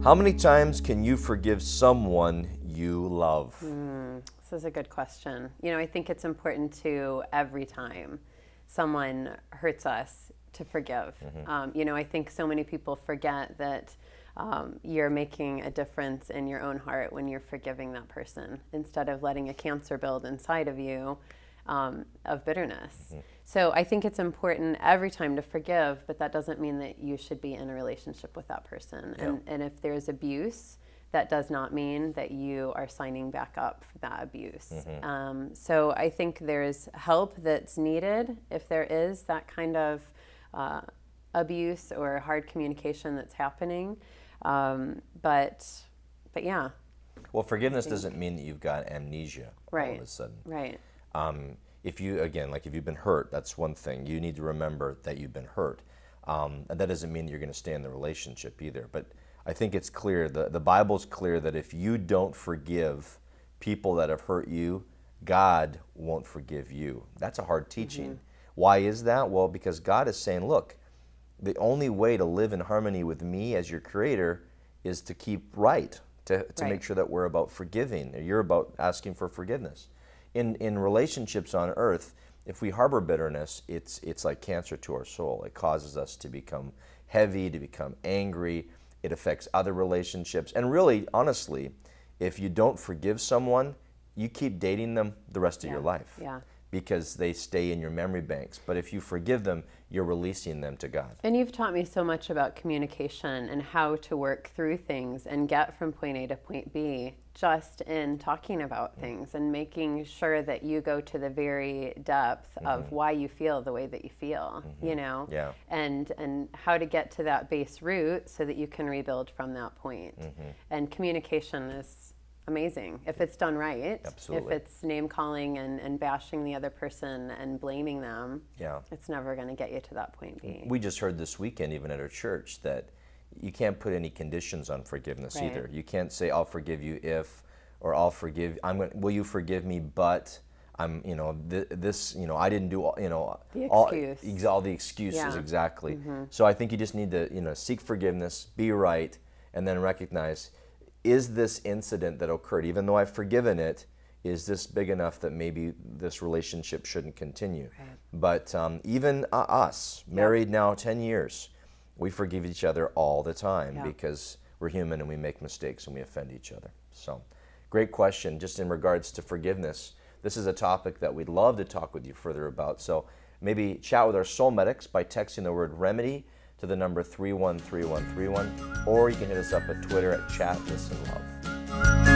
How many times can you forgive someone you love? This is a good question. I think it's important to, every time someone hurts us, to forgive. I think so many people forget that you're making a difference in your own heart when you're forgiving that person, instead of letting a cancer build inside of you of bitterness. So I think it's important every time to forgive, but that doesn't mean that you should be in a relationship with that person. And if there's abuse, that does not mean that you are signing back up for that abuse. So I think there's help that's needed if there is that kind of abuse or hard communication that's happening. But yeah. Well, forgiveness doesn't mean that you've got amnesia all of a sudden. Right. If you've been hurt, that's one thing. You need to remember that you've been hurt. And that doesn't mean you're going to stay in the relationship either. But I think it's clear, the Bible's clear that if you don't forgive people that have hurt you, God won't forgive you. That's a hard teaching. Why is that? Well, because God is saying, look, the only way to live in harmony with me as your creator is to keep right, to make sure that we're about forgiving. You're about asking for forgiveness. In relationships on earth, if we harbor bitterness, it's like cancer to our soul. It causes us to become heavy, to become angry. It affects other relationships. And really, honestly, if you don't forgive someone, you keep dating them the rest of your life. Because they stay in your memory banks. But if you forgive them, you're releasing them to God. And you've taught me so much about communication and how to work through things and get from point A to point B just in talking about things and making sure that you go to the very depth of why you feel the way that you feel, and how to get to that base root so that you can rebuild from that point. And communication is amazing if it's done right. Absolutely. If it's name calling and bashing the other person and blaming them, it's never going to get you to that point B. We just heard this weekend, even at our church, that you can't put any conditions on forgiveness either. You can't say, I'll forgive you if, or I'll forgive, will you forgive me, but I'm, I didn't do, all the excuses, exactly. So I think you just need to, seek forgiveness, be right, and then recognize, is this incident that occurred, even though I've forgiven it, is this big enough that maybe this relationship shouldn't continue? But even us, married now 10 years, we forgive each other all the time because we're human and we make mistakes and we offend each other. So, great question. Just in regards to forgiveness, this is a topic that we'd love to talk with you further about. So maybe chat with our soul medics by texting the word remedy to the number 313131, or you can hit us up at Twitter at @ChatListenLove.